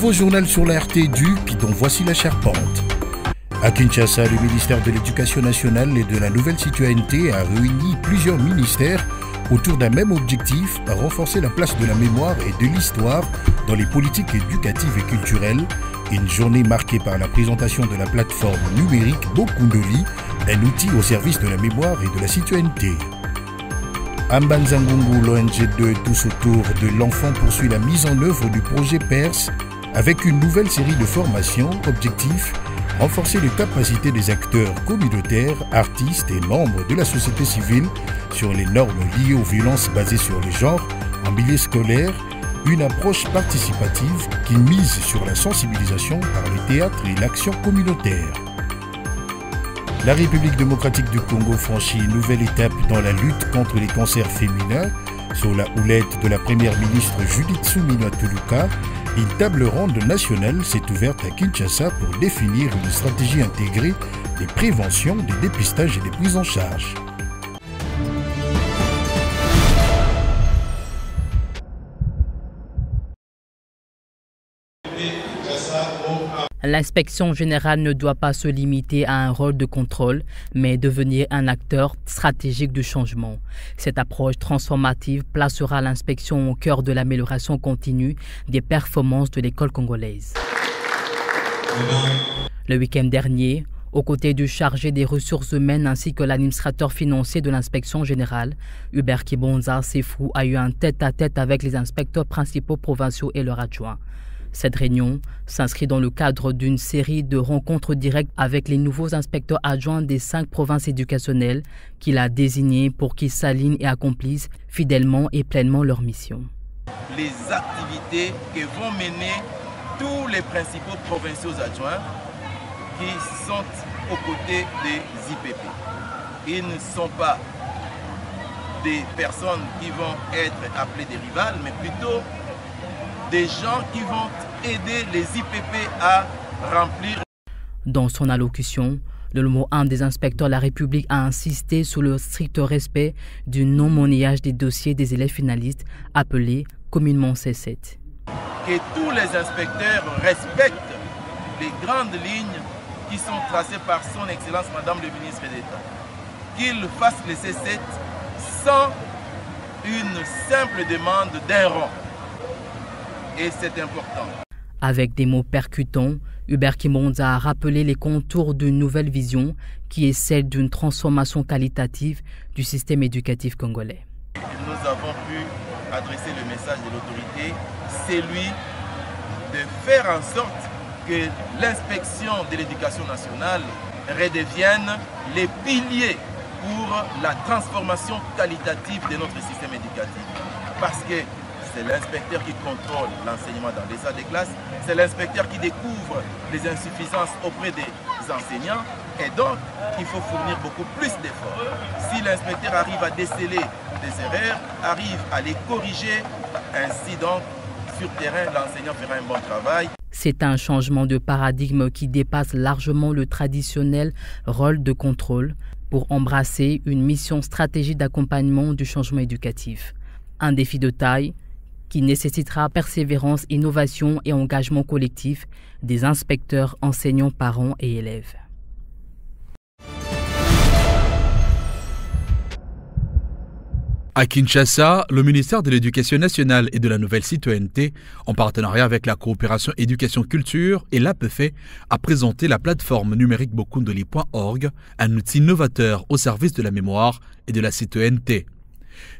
nouveau journal sur la RT-DUC dont voici la charpente. À Kinshasa, le ministère de l'Éducation nationale et de la nouvelle citoyenneté a réuni plusieurs ministères autour d'un même objectif, renforcer la place de la mémoire et de l'histoire dans les politiques éducatives et culturelles. Une journée marquée par la présentation de la plateforme numérique Bokundoli, un outil au service de la mémoire et de la citoyenneté. Ambanzangungu, l'ONG de Tous autour de l'enfant, poursuit la mise en œuvre du projet PERS avec une nouvelle série de formations. Objectif, renforcer les capacités des acteurs communautaires, artistes et membres de la société civile sur les normes liées aux violences basées sur les genres en milieu scolaire, une approche participative qui mise sur la sensibilisation par le théâtre et l'action communautaire. La République démocratique du Congo franchit une nouvelle étape dans la lutte contre les cancers féminins. Sous la houlette de la première ministre Judith Suminwa Tuluka, une table ronde nationale s'est ouverte à Kinshasa pour définir une stratégie intégrée des préventions, des dépistages et des prises en charge. L'inspection générale ne doit pas se limiter à un rôle de contrôle, mais devenir un acteur stratégique du changement. Cette approche transformative placera l'inspection au cœur de l'amélioration continue des performances de l'école congolaise. Le week-end dernier, aux côtés du chargé des ressources humaines ainsi que l'administrateur financier de l'inspection générale, Hubert Kibonza Sefou a eu un tête-à-tête avec les inspecteurs principaux provinciaux et leurs adjoints. Cette réunion s'inscrit dans le cadre d'une série de rencontres directes avec les nouveaux inspecteurs adjoints des 5 provinces éducationnelles qu'il a désignés pour qu'ils s'alignent et accomplissent fidèlement et pleinement leur mission. Les activités que vont mener tous les principaux provinciaux adjoints qui sont aux côtés des IPP. Ils ne sont pas des personnes qui vont être appelées des rivales, mais plutôt des gens qui vont aider les IPP à remplir. Dans son allocution, le numéro 1 des inspecteurs de la République a insisté sur le strict respect du non-monnayage des dossiers des élèves finalistes, appelés communément C7. Que tous les inspecteurs respectent les grandes lignes qui sont tracées par son Excellence Madame le ministre d'État. Qu'ils fassent les C7 sans une simple demande d'un rang. Et c'est important. Avec des mots percutants, Hubert Kibonza a rappelé les contours d'une nouvelle vision qui est celle d'une transformation qualitative du système éducatif congolais. Nous avons pu adresser le message de l'autorité, celui de faire en sorte que l'inspection de l'éducation nationale redevienne les piliers pour la transformation qualitative de notre système éducatif. Parce que c'est l'inspecteur qui contrôle l'enseignement dans les salles de classe, c'est l'inspecteur qui découvre les insuffisances auprès des enseignants et donc il faut fournir beaucoup plus d'efforts. Si l'inspecteur arrive à déceler des erreurs, arrive à les corriger, ainsi donc sur terrain l'enseignant fera un bon travail. C'est un changement de paradigme qui dépasse largement le traditionnel rôle de contrôle pour embrasser une mission stratégique d'accompagnement du changement éducatif. Un défi de taille qui nécessitera persévérance, innovation et engagement collectif des inspecteurs, enseignants, parents et élèves. À Kinshasa, le ministère de l'Éducation nationale et de la nouvelle citoyenneté, en partenariat avec la coopération éducation-culture et l'APEFE, a présenté la plateforme numérique bokundoli.org, un outil novateur au service de la mémoire et de la citoyenneté.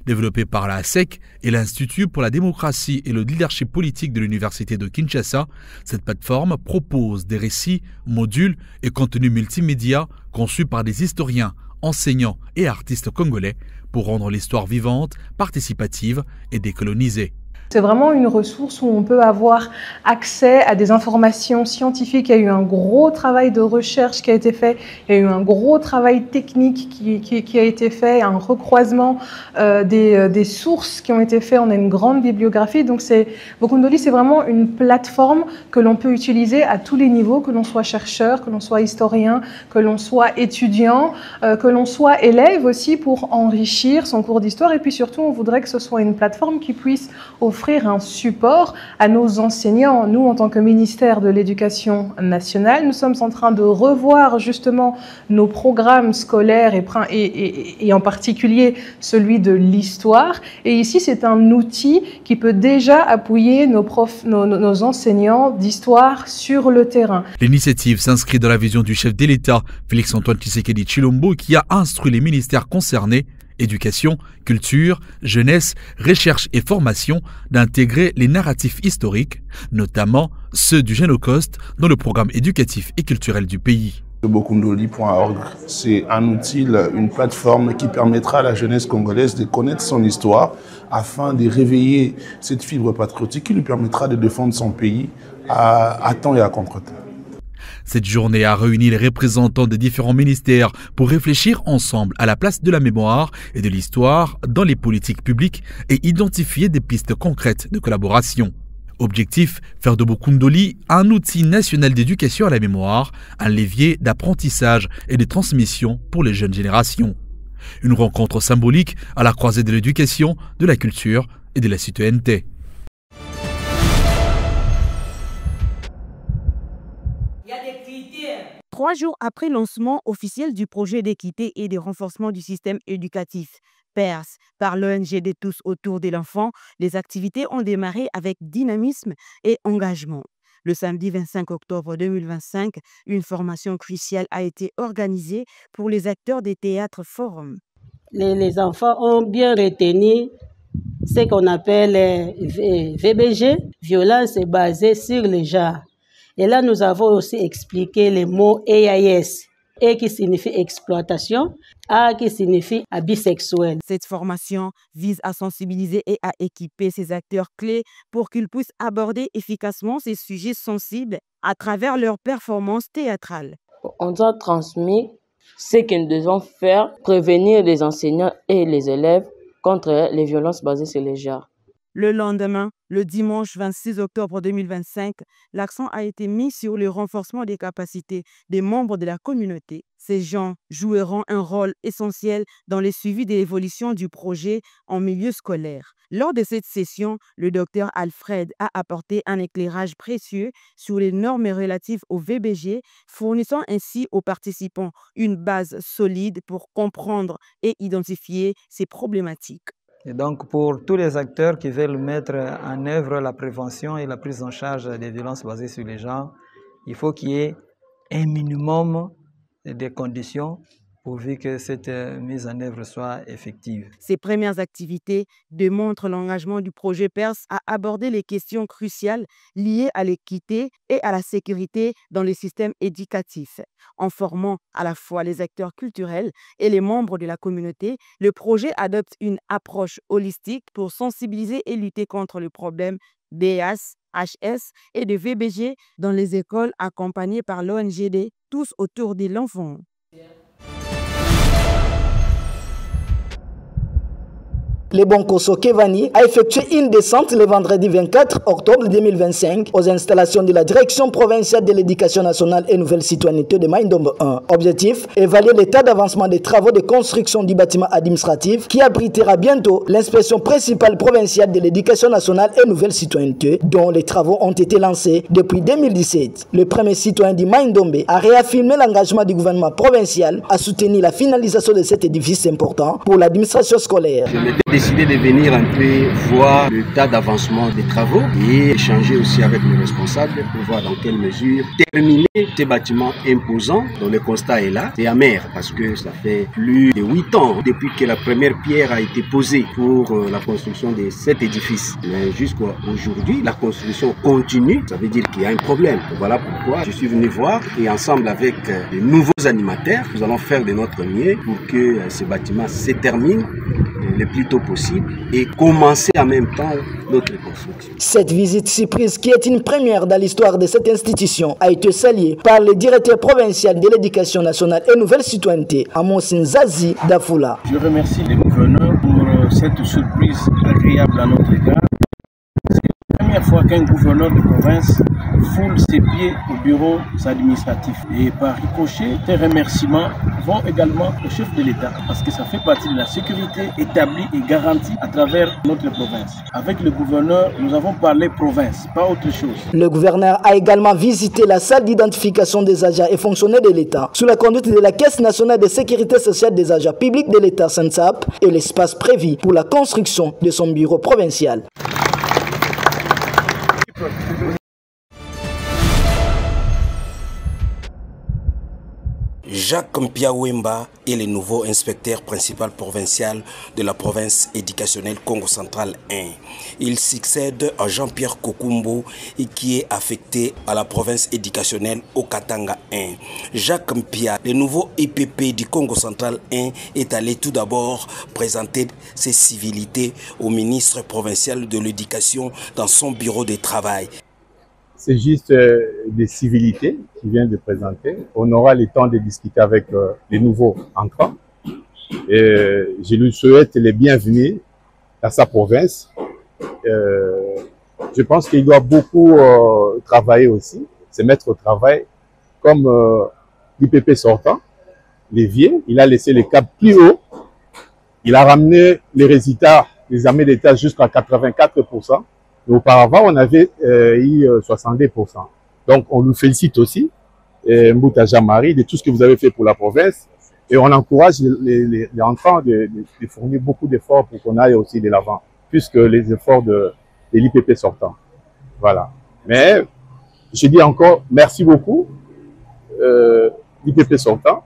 Développé par la ASEC et l'Institut pour la démocratie et le leadership politique de l'Université de Kinshasa, cette plateforme propose des récits, modules et contenus multimédia conçus par des historiens, enseignants et artistes congolais pour rendre l'histoire vivante, participative et décolonisée. C'est vraiment une ressource où on peut avoir accès à des informations scientifiques. Il y a eu un gros travail de recherche qui a été fait, il y a eu un gros travail technique qui a été fait, un recroisement des sources qui ont été faites. On a une grande bibliographie. Donc Bokundoli, c'est vraiment une plateforme que l'on peut utiliser à tous les niveaux, que l'on soit chercheur, que l'on soit historien, que l'on soit étudiant, que l'on soit élève aussi pour enrichir son cours d'histoire. Et puis surtout, on voudrait que ce soit une plateforme qui puisse offrir d'offrir un support à nos enseignants. Nous, en tant que ministère de l'Éducation nationale, nous sommes en train de revoir justement nos programmes scolaires et en particulier celui de l'histoire. Et ici, c'est un outil qui peut déjà appuyer nos enseignants d'histoire sur le terrain. L'initiative s'inscrit dans la vision du chef de l'État, Félix-Antoine Tshisekedi Tshilombo, qui a instruit les ministères concernés, éducation, culture, jeunesse, recherche et formation, d'intégrer les narratifs historiques, notamment ceux du Génocide, dans le programme éducatif et culturel du pays. Bokundoli.org, c'est un outil, une plateforme qui permettra à la jeunesse congolaise de connaître son histoire afin de réveiller cette fibre patriotique qui lui permettra de défendre son pays à temps et à contre-temps. Cette journée a réuni les représentants des différents ministères pour réfléchir ensemble à la place de la mémoire et de l'histoire dans les politiques publiques et identifier des pistes concrètes de collaboration. Objectif, faire de Bokundoli un outil national d'éducation à la mémoire, un levier d'apprentissage et de transmission pour les jeunes générations. Une rencontre symbolique à la croisée de l'éducation, de la culture et de la citoyenneté. Trois jours après le lancement officiel du projet d'équité et de renforcement du système éducatif, PERS, par l'ONG de tous autour de l'enfant, les activités ont démarré avec dynamisme et engagement. Le samedi 25 octobre 2025, une formation cruciale a été organisée pour les acteurs des théâtres forums. Les enfants ont bien retenu ce qu'on appelle VBG, violence basée sur le genre. Et là, nous avons aussi expliqué les mots EAS, E qui signifie exploitation, A qui signifie abus sexuel. Cette formation vise à sensibiliser et à équiper ces acteurs clés pour qu'ils puissent aborder efficacement ces sujets sensibles à travers leurs performances théâtrales. On doit transmettre ce que nous devons faire, prévenir les enseignants et les élèves contre les violences basées sur les genres. Le lendemain, le dimanche 26 octobre 2025, l'accent a été mis sur le renforcement des capacités des membres de la communauté. Ces gens joueront un rôle essentiel dans le suivi de l'évolution du projet en milieu scolaire. Lors de cette session, le docteur Alfred a apporté un éclairage précieux sur les normes relatives au VBG, fournissant ainsi aux participants une base solide pour comprendre et identifier ces problématiques. Et donc, pour tous les acteurs qui veulent mettre en œuvre la prévention et la prise en charge des violences basées sur les genres, il faut qu'il y ait un minimum de conditions pourvu que cette mise en œuvre soit effective. Ces premières activités démontrent l'engagement du projet PERS à aborder les questions cruciales liées à l'équité et à la sécurité dans le système éducatif. En formant à la fois les acteurs culturels et les membres de la communauté, le projet adopte une approche holistique pour sensibiliser et lutter contre le problème DAS, HS et de VBG dans les écoles accompagnées par l'ONGD, tous autour de l'enfant. Le Bonkoso Kevani a effectué une descente le vendredi 24 octobre 2025 aux installations de la Direction provinciale de l'éducation nationale et nouvelle citoyenneté de Mai-Ndombe 1. Objectif, évaluer l'état d'avancement des travaux de construction du bâtiment administratif qui abritera bientôt l'inspection principale provinciale de l'éducation nationale et nouvelle citoyenneté dont les travaux ont été lancés depuis 2017. Le premier citoyen du Mai-Ndombe a réaffirmé l'engagement du gouvernement provincial à soutenir la finalisation de cet édifice important pour l'administration scolaire. Décidé de venir un peu voir l'état d'avancement des travaux et échanger aussi avec les responsables pour voir dans quelle mesure terminer ces bâtiments imposants dont le constat est là. C'est amer parce que ça fait plus de 8 ans depuis que la première pierre a été posée pour la construction de cet édifice. Mais jusqu'à aujourd'hui, la construction continue. Ça veut dire qu'il y a un problème. Voilà pourquoi je suis venu voir et ensemble avec de nouveaux animateurs, nous allons faire de notre mieux pour que ce bâtiment se termine le plus tôt possible et commencer en même temps notre construction. Cette visite surprise, qui est une première dans l'histoire de cette institution, a été saluée par le directeur provincial de l'éducation nationale et nouvelle citoyenneté, Amos Nzazi Dafula. Je remercie le gouverneur pour cette surprise agréable à notre égard. C'est la première fois qu'un gouverneur de province foule ses pieds au bureau administratif. Et par ricochet, tes remerciements vont également au chef de l'État parce que ça fait partie de la sécurité établie et garantie à travers notre province. Avec le gouverneur, nous avons parlé province, pas autre chose. Le gouverneur a également visité la salle d'identification des agents et fonctionnaires de l'État sous la conduite de la Caisse nationale de sécurité sociale des agents publics de l'État SENSAP et l'espace prévu pour la construction de son bureau provincial. Jacques Mpia Wemba est le nouveau inspecteur principal provincial de la province éducationnelle Congo Central 1. Il succède à Jean-Pierre Kokumbo qui est affecté à la province éducationnelle au Katanga 1. Jacques Mpia, le nouveau IPP du Congo Central 1, est allé tout d'abord présenter ses civilités au ministre provincial de l'éducation dans son bureau de travail. C'est juste des civilités qu'il vient de présenter. On aura le temps de discuter avec les nouveaux entrants. Et je lui souhaite les bienvenus à sa province. Je pense qu'il doit beaucoup travailler aussi, se mettre au travail comme l'IPP sortant, Lévier. Il a laissé les caps plus haut. Il a ramené les résultats des examens d'État jusqu'à 84%. Mais auparavant, on avait eu 70%. Donc, on nous félicite aussi, Mbouta Jean-Marie, de tout ce que vous avez fait pour la province. Et on encourage les enfants de fournir beaucoup d'efforts pour qu'on aille aussi de l'avant, puisque les efforts de l'IPP sortant. Voilà. Mais, je dis encore merci beaucoup, l'IPP sortant.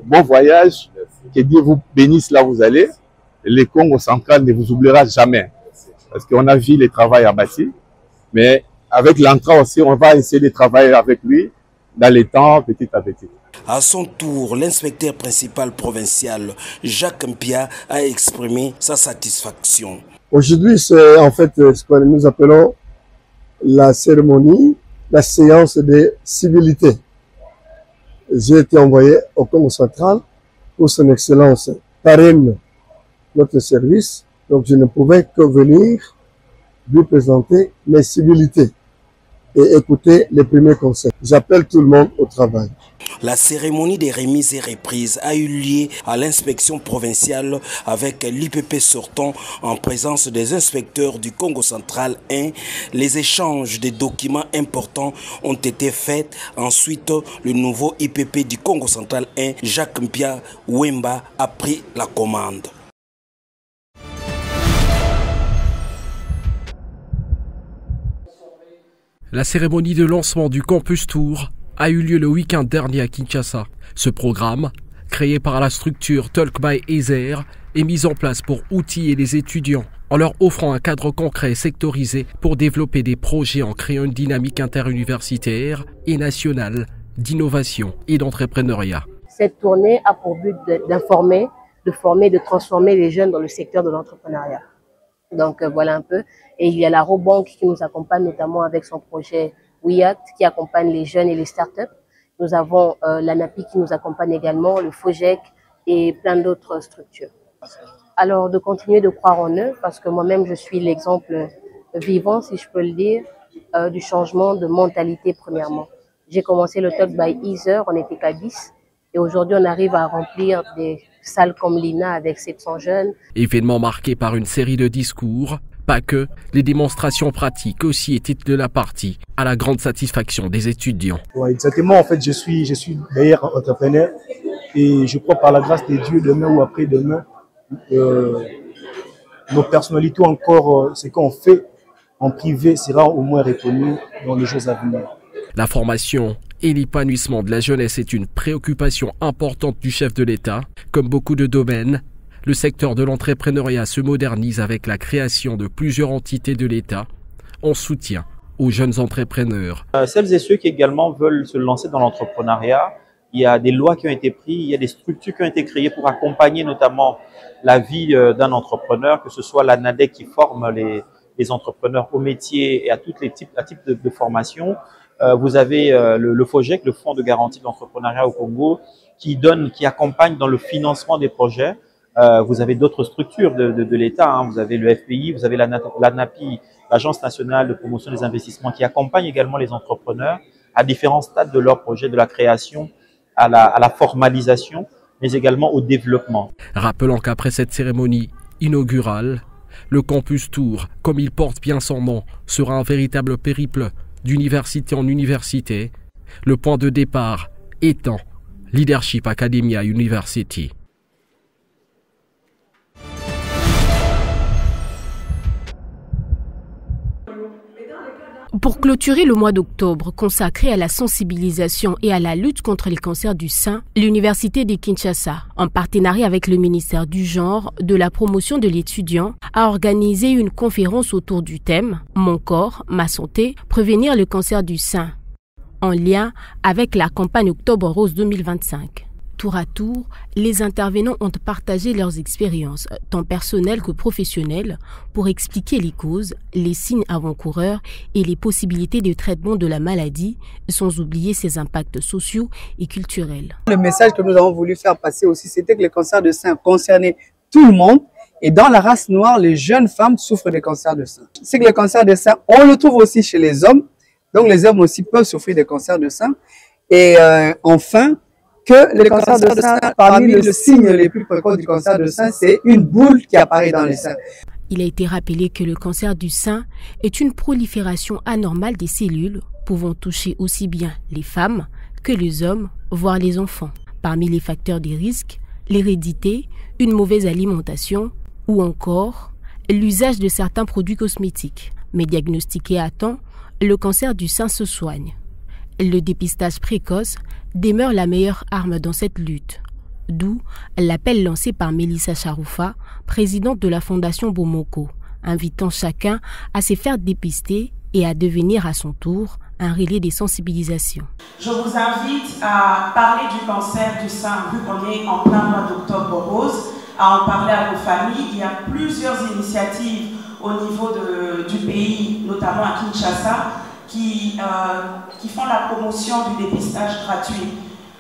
Bon voyage. Que Dieu vous bénisse là où vous allez. Le Congo central ne vous oubliera jamais. Parce qu'on a vu le travail à Bassi, mais avec l'entrée aussi, on va essayer de travailler avec lui dans les temps, petit à petit. À son tour, l'inspecteur principal provincial, Jacques Mpia, a exprimé sa satisfaction. Aujourd'hui, c'est en fait ce que nous appelons la cérémonie, la séance de civilité. J'ai été envoyé au Congo central pour son excellence parraine notre service. Donc, je ne pouvais que venir lui présenter mes civilités et écouter les premiers conseils. J'appelle tout le monde au travail. La cérémonie des remises et reprises a eu lieu à l'inspection provinciale avec l'IPP sortant en présence des inspecteurs du Congo Central 1. Les échanges de documents importants ont été faits. Ensuite, le nouveau IPP du Congo Central 1, Jacques Mpia Wemba, a pris la commande. La cérémonie de lancement du Campus Tour a eu lieu le week-end dernier à Kinshasa. Ce programme, créé par la structure Talk by Ezer, est mis en place pour outiller les étudiants en leur offrant un cadre concret et sectorisé pour développer des projets en créant une dynamique interuniversitaire et nationale d'innovation et d'entrepreneuriat. Cette tournée a pour but d'informer, de former, de transformer les jeunes dans le secteur de l'entrepreneuriat. Donc voilà un peu. Et il y a la Robank qui nous accompagne notamment avec son projet WIAT qui accompagne les jeunes et les startups. Nous avons l'ANAPI qui nous accompagne également, le FOGEC et plein d'autres structures. Alors de continuer de croire en eux parce que moi-même je suis l'exemple vivant, si je peux le dire, du changement de mentalité premièrement. J'ai commencé le Talk by Ezer, on n'était qu'à 10 et aujourd'hui on arrive à remplir des salles comme l'INA avec 700 jeunes. Événement marqué par une série de discours, pas que, les démonstrations pratiques aussi étaient de la partie, à la grande satisfaction des étudiants. Ouais, exactement, en fait je suis d'ailleurs entrepreneur et je crois par la grâce de Dieu demain ou après-demain, nos personnalités encore, ce qu'on fait en privé sera au moins reconnu dans les jours à venir. La formation et l'épanouissement de la jeunesse est une préoccupation importante du chef de l'État. Comme beaucoup de domaines, le secteur de l'entrepreneuriat se modernise avec la création de plusieurs entités de l'État en soutien aux jeunes entrepreneurs. Celles et ceux qui également veulent se lancer dans l'entrepreneuriat, il y a des lois qui ont été prises, il y a des structures qui ont été créées pour accompagner notamment la vie d'un entrepreneur, que ce soit la NADEC qui forme les entrepreneurs au métier et à tous les types de formation. Vous avez le FOGEC, le Fonds de garantie de l'entrepreneuriat au Congo, qui accompagne dans le financement des projets. vous avez d'autres structures de l'État, hein. Vous avez le FPI, vous avez l'ANAPI, l'Agence nationale de promotion des investissements, qui accompagne également les entrepreneurs à différents stades de leur projet, de la création à la formalisation, mais également au développement. Rappelons qu'après cette cérémonie inaugurale, le Campus Tour, comme il porte bien son nom, sera un véritable périple d'université en université, le point de départ étant Leadership Academia University. Pour clôturer le mois d'octobre consacré à la sensibilisation et à la lutte contre les cancers du sein, l'Université de Kinshasa, en partenariat avec le ministère du Genre, de la promotion de l'étudiant, a organisé une conférence autour du thème « Mon corps, ma santé, prévenir le cancer du sein », en lien avec la campagne Octobre Rose 2025. Tour à tour, les intervenants ont partagé leurs expériences, tant personnelles que professionnelles, pour expliquer les causes, les signes avant-coureurs et les possibilités de traitement de la maladie, sans oublier ses impacts sociaux et culturels. Le message que nous avons voulu faire passer aussi, c'était que le cancer de sein concernait tout le monde. Et dans la race noire, les jeunes femmes souffrent des cancers de sein. C'est que le cancer de sein, on le trouve aussi chez les hommes. Donc les hommes aussi peuvent souffrir des cancers de sein. Et enfin, que le cancer de sein, parmi les signes les plus précoces du cancer de sein, c'est une boule qui apparaît dans les seins. Il a été rappelé que le cancer du sein est une prolifération anormale des cellules pouvant toucher aussi bien les femmes que les hommes, voire les enfants. Parmi les facteurs des risques, l'hérédité, une mauvaise alimentation ou encore l'usage de certains produits cosmétiques. Mais diagnostiqué à temps, le cancer du sein se soigne. Le dépistage précoce demeure la meilleure arme dans cette lutte. D'où l'appel lancé par Mélissa Charoufa, présidente de la Fondation Bomoko, invitant chacun à se faire dépister et à devenir à son tour un relais des sensibilisations. Je vous invite à parler du cancer du sein, vu qu'on est en plein mois d'Octobre Rose, à en parler à vos familles. Il y a plusieurs initiatives au niveau du pays, notamment à Kinshasa, qui font la promotion du dépistage gratuit.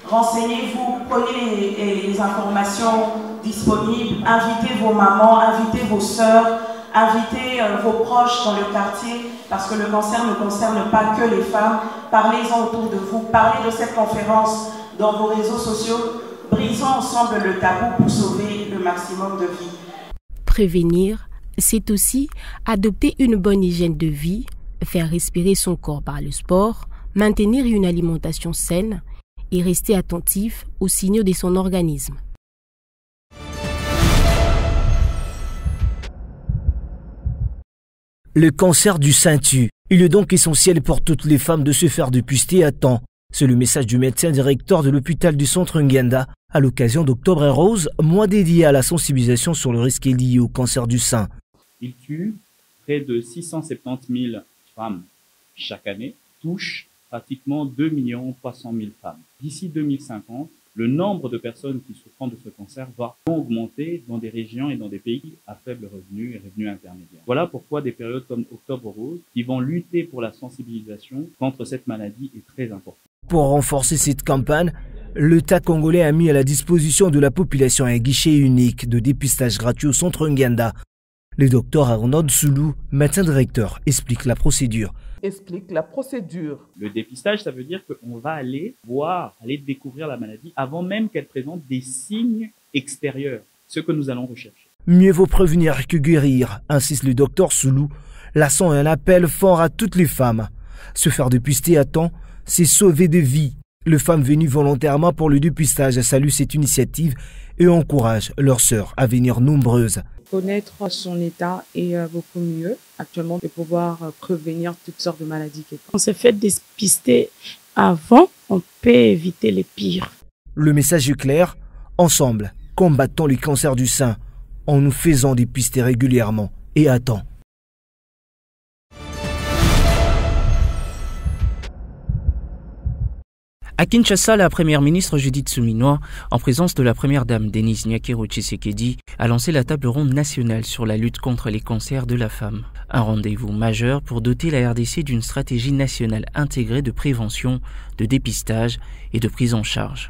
Renseignez-vous, prenez les informations disponibles, invitez vos mamans, invitez vos sœurs, invitez vos proches dans le quartier, parce que le cancer ne concerne pas que les femmes. Parlez-en autour de vous, parlez de cette conférence dans vos réseaux sociaux, brisons ensemble le tabou pour sauver le maximum de vies. Prévenir, c'est aussi adopter une bonne hygiène de vie, faire respirer son corps par le sport, maintenir une alimentation saine et rester attentif aux signaux de son organisme. Le cancer du sein tue. Il est donc essentiel pour toutes les femmes de se faire dépister à temps. C'est le message du médecin directeur de l'hôpital du centre Nganda à l'occasion d'Octobre Rose, mois dédié à la sensibilisation sur le risque lié au cancer du sein. Il tue près de 670 000 femmes chaque année, touche pratiquement 2 300 000 femmes. D'ici 2050, le nombre de personnes qui souffrent de ce cancer va augmenter dans des régions et dans des pays à faible revenu et revenus intermédiaires. Voilà pourquoi des périodes comme Octobre Rose, qui vont lutter pour la sensibilisation contre cette maladie, est très importante. Pour renforcer cette campagne, l'État congolais a mis à la disposition de la population un guichet unique de dépistage gratuit au centre Nganda. Le docteur Arnaud Soulou, médecin directeur, explique la procédure. Le dépistage, ça veut dire qu'on va aller découvrir la maladie avant même qu'elle présente des signes extérieurs, ce que nous allons rechercher. Mieux vaut prévenir que guérir, insiste le docteur Soulou, lançant un appel fort à toutes les femmes. Se faire dépister à temps, c'est sauver des vies. Les femmes venues volontairement pour le dépistage saluent cette initiative et encouragent leurs sœurs à venir nombreuses. Connaître son état est beaucoup mieux actuellement de pouvoir prévenir toutes sortes de maladies. On se fait dépister avant, on peut éviter les pires. Le message est clair, ensemble, combattons les cancers du sein en nous faisant dépister régulièrement et à temps. À Kinshasa, la première ministre Judith Suminwa, en présence de la première dame Denise Nyakero Tshisekedi, a lancé la table ronde nationale sur la lutte contre les cancers de la femme. Un rendez-vous majeur pour doter la RDC d'une stratégie nationale intégrée de prévention, de dépistage et de prise en charge.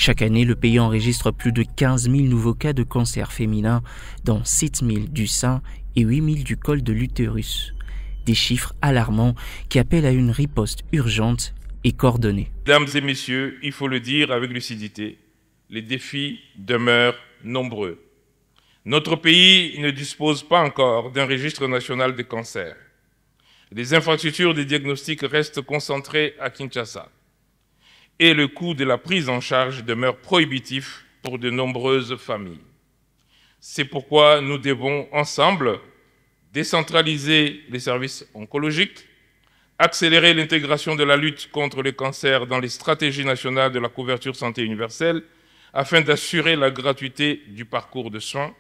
Chaque année, le pays enregistre plus de 15 000 nouveaux cas de cancer féminin, dont 7 000 du sein et 8 000 du col de l'utérus. Des chiffres alarmants qui appellent à une riposte urgente et coordonnée. Mesdames et messieurs, il faut le dire avec lucidité, les défis demeurent nombreux. Notre pays ne dispose pas encore d'un registre national des cancers. Les infrastructures de diagnostic restent concentrées à Kinshasa. Et le coût de la prise en charge demeure prohibitif pour de nombreuses familles. C'est pourquoi nous devons ensemble décentraliser les services oncologiques, accélérer l'intégration de la lutte contre le cancer dans les stratégies nationales de la couverture santé universelle afin d'assurer la gratuité du parcours de soins,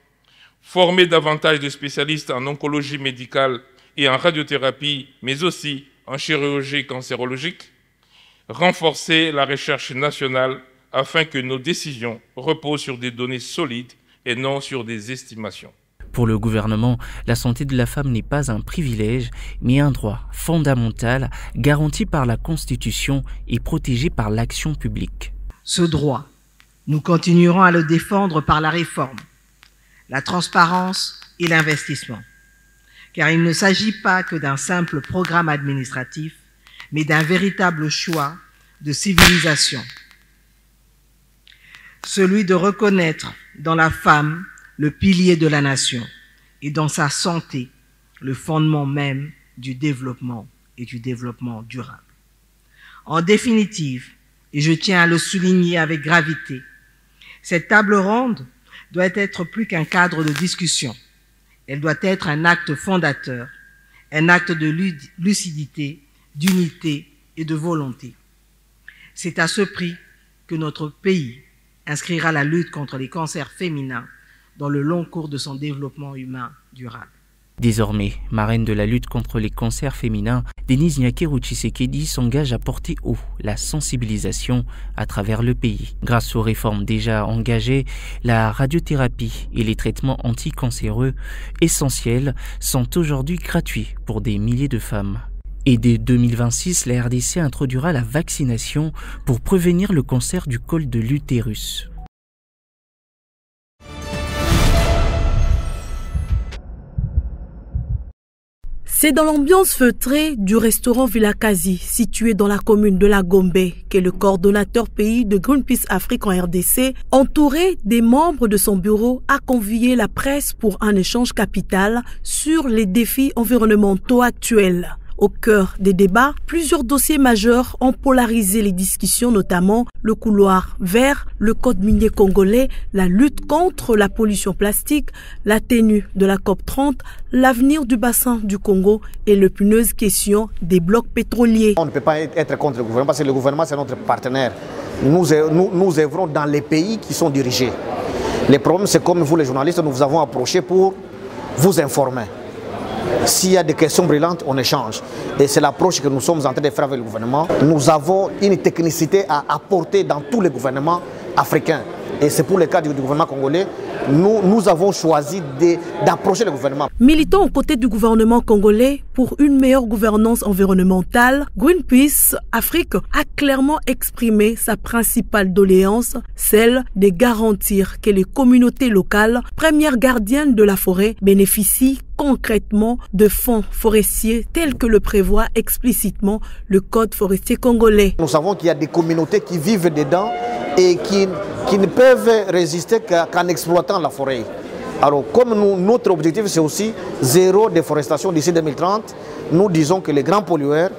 former davantage de spécialistes en oncologie médicale et en radiothérapie, mais aussi en chirurgie cancérologique, renforcer la recherche nationale afin que nos décisions reposent sur des données solides et non sur des estimations. Pour le gouvernement, la santé de la femme n'est pas un privilège, mais un droit fondamental garanti par la Constitution et protégé par l'action publique. Ce droit, nous continuerons à le défendre par la réforme, la transparence et l'investissement. Car il ne s'agit pas que d'un simple programme administratif, mais d'un véritable choix de civilisation. Celui de reconnaître dans la femme le pilier de la nation et dans sa santé le fondement même du développement et du développement durable. En définitive, et je tiens à le souligner avec gravité, cette table ronde doit être plus qu'un cadre de discussion. Elle doit être un acte fondateur, un acte de lucidité, d'unité et de volonté. C'est à ce prix que notre pays inscrira la lutte contre les cancers féminins dans le long cours de son développement humain durable. Désormais, marraine de la lutte contre les cancers féminins, Denise Nyakeru Tshisekedi s'engage à porter haut la sensibilisation à travers le pays. Grâce aux réformes déjà engagées, la radiothérapie et les traitements anticancéreux essentiels sont aujourd'hui gratuits pour des milliers de femmes. Et dès 2026, la RDC introduira la vaccination pour prévenir le cancer du col de l'utérus. C'est dans l'ambiance feutrée du restaurant Villakazi, situé dans la commune de la Gombe, que le coordonnateur pays de Greenpeace Afrique en RDC, entouré des membres de son bureau, a convié la presse pour un échange capital sur les défis environnementaux actuels. Au cœur des débats, plusieurs dossiers majeurs ont polarisé les discussions, notamment le couloir vert, le code minier congolais, la lutte contre la pollution plastique, la tenue de la COP30, l'avenir du bassin du Congo et l'épineuse question des blocs pétroliers. On ne peut pas être contre le gouvernement parce que le gouvernement c'est notre partenaire. Nous œuvrons dans les pays qui sont dirigés. Les problèmes c'est comme vous les journalistes, nous vous avons approché pour vous informer. S'il y a des questions brillantes, on échange. Et c'est l'approche que nous sommes en train de faire avec le gouvernement. Nous avons une technicité à apporter dans tous les gouvernements africains. Et c'est pour le cas du gouvernement congolais, nous avons choisi d'approcher le gouvernement. Militant aux côtés du gouvernement congolais pour une meilleure gouvernance environnementale, Greenpeace Afrique a clairement exprimé sa principale doléance, celle de garantir que les communautés locales, premières gardiennes de la forêt, bénéficient concrètement de fonds forestiers tels que le prévoit explicitement le Code forestier congolais. Nous savons qu'il y a des communautés qui vivent dedans et qui ne peuvent résister qu'en exploitant la forêt. Alors comme notre objectif c'est aussi zéro déforestation d'ici 2030, nous disons que les grands pollueurs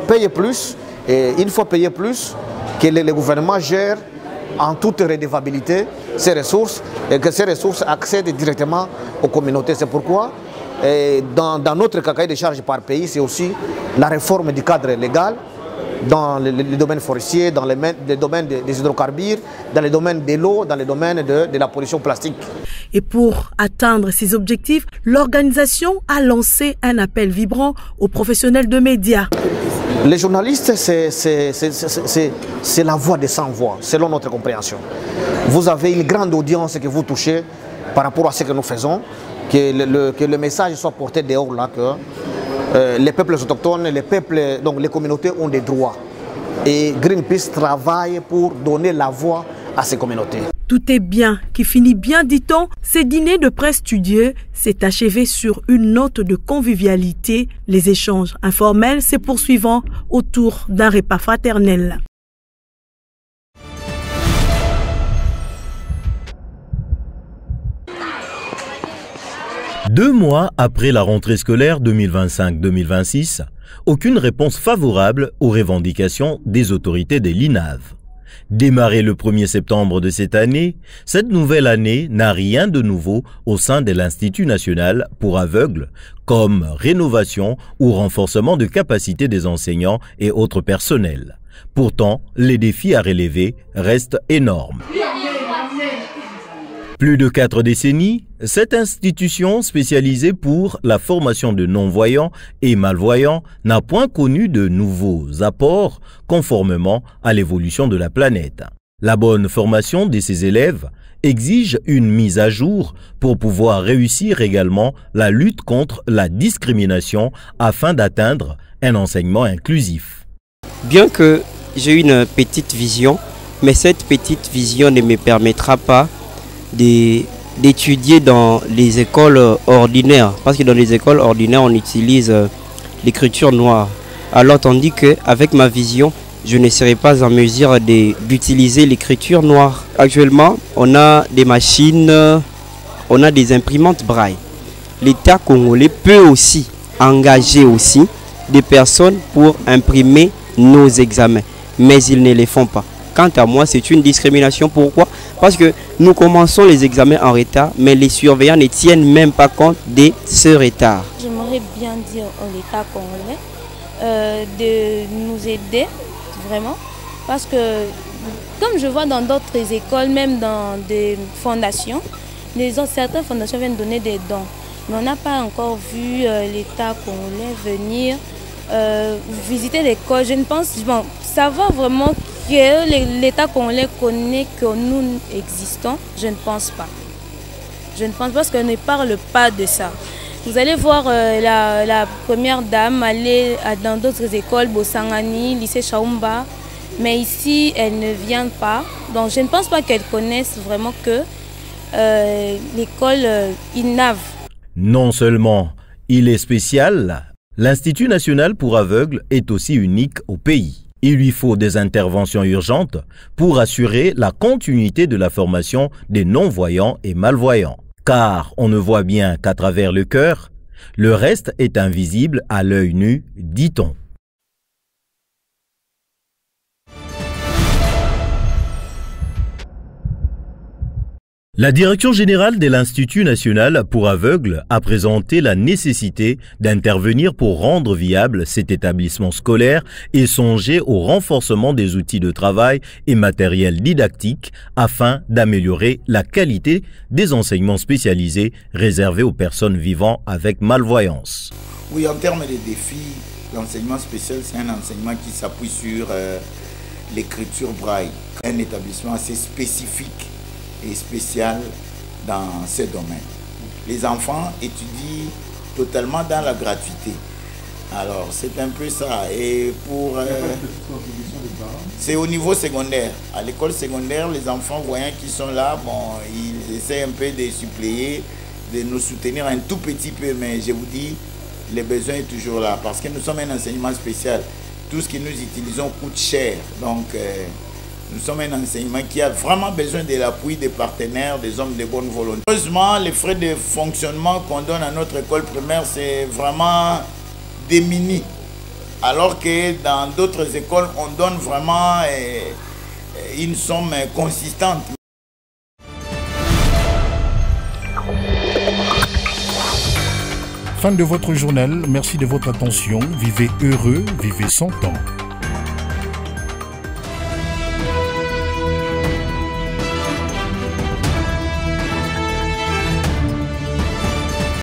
payent plus et une fois payés plus, que les gouvernements gèrent en toute redevabilité ces ressources et que ces ressources accèdent directement aux communautés. C'est pourquoi dans notre cahier de charges par pays, c'est aussi la réforme du cadre légal dans les domaines forestiers, dans les domaines des hydrocarbures, dans les domaines de l'eau, dans les domaines de la pollution plastique. Et pour atteindre ces objectifs, l'organisation a lancé un appel vibrant aux professionnels de médias. Les journalistes, c'est la voix des sans-voix, selon notre compréhension. Vous avez une grande audience que vous touchez par rapport à ce que nous faisons, que le message soit porté dehors là, que les peuples autochtones, donc les communautés ont des droits. Et Greenpeace travaille pour donner la voix à ces communautés. Tout est bien qui finit bien, dit-on. Ces dîners de presse studieux s'est achevé sur une note de convivialité, les échanges informels se poursuivant autour d'un repas fraternel. Deux mois après la rentrée scolaire 2025-2026, aucune réponse favorable aux revendications des autorités de l'INAV. Démarrée le 1er septembre de cette année, cette nouvelle année n'a rien de nouveau au sein de l'Institut national pour aveugles, comme rénovation ou renforcement de capacité des enseignants et autres personnels. Pourtant, les défis à relever restent énormes. Plus de 4 décennies, cette institution spécialisée pour la formation de non-voyants et malvoyants n'a point connu de nouveaux apports conformément à l'évolution de la planète. La bonne formation de ses élèves exige une mise à jour pour pouvoir réussir également la lutte contre la discrimination afin d'atteindre un enseignement inclusif. Bien que j'ai une petite vision, mais cette petite vision ne me permettra pas d'étudier dans les écoles ordinaires, parce que dans les écoles ordinaires on utilise l'écriture noire, alors tandis qu'avec ma vision je ne serai pas en mesure d'utiliser l'écriture noire. Actuellement on a des machines, on a des imprimantes braille. L'État congolais peut aussi engager aussi des personnes pour imprimer nos examens, mais ils ne les font pas. Quant à moi, c'est une discrimination. Pourquoi? Parce que nous commençons les examens en retard, mais les surveillants ne tiennent même pas compte de ce retard. J'aimerais bien dire à l'État congolais de nous aider, vraiment, parce que comme je vois dans d'autres écoles, même dans des fondations, certaines fondations viennent donner des dons. Mais on n'a pas encore vu l'État congolais venir visiter l'école. Je ne pense, bon, savoir vraiment que l'État congolais connaît que nous existons, je ne pense pas. Je ne pense pas parce qu'on ne parle pas de ça. Vous allez voir la première dame aller dans d'autres écoles, Bosangani, lycée Chaumba, mais ici elle ne vient pas. Donc je ne pense pas qu'elle connaisse vraiment que l'école INAV. Non seulement il est spécial, l'Institut national pour aveugles est aussi unique au pays. Il lui faut des interventions urgentes pour assurer la continuité de la formation des non-voyants et malvoyants. Car on ne voit bien qu'à travers le cœur, le reste est invisible à l'œil nu, dit-on. La direction générale de l'Institut national pour aveugles a présenté la nécessité d'intervenir pour rendre viable cet établissement scolaire et songer au renforcement des outils de travail et matériel didactique afin d'améliorer la qualité des enseignements spécialisés réservés aux personnes vivant avec malvoyance. Oui, en termes de défis, l'enseignement spécial, c'est un enseignement qui s'appuie sur l'écriture braille, un établissement assez spécifique et spécial dans ce domaine. Les enfants étudient totalement dans la gratuité. Alors c'est un peu ça. Et pour c'est au niveau secondaire. À l'école secondaire, les enfants voyants qui sont là, bon, ils essaient un peu de suppléer, de nous soutenir un tout petit peu, mais je vous dis, le besoin est toujours là parce que nous sommes un enseignement spécial. Tout ce que nous utilisons coûte cher. Donc nous sommes un enseignement qui a vraiment besoin de l'appui des partenaires, des hommes de bonne volonté. Heureusement, les frais de fonctionnement qu'on donne à notre école primaire, c'est vraiment démini. Alors que dans d'autres écoles, on donne vraiment une somme consistante. Fin de votre journal, merci de votre attention. Vivez heureux, vivez sans temps.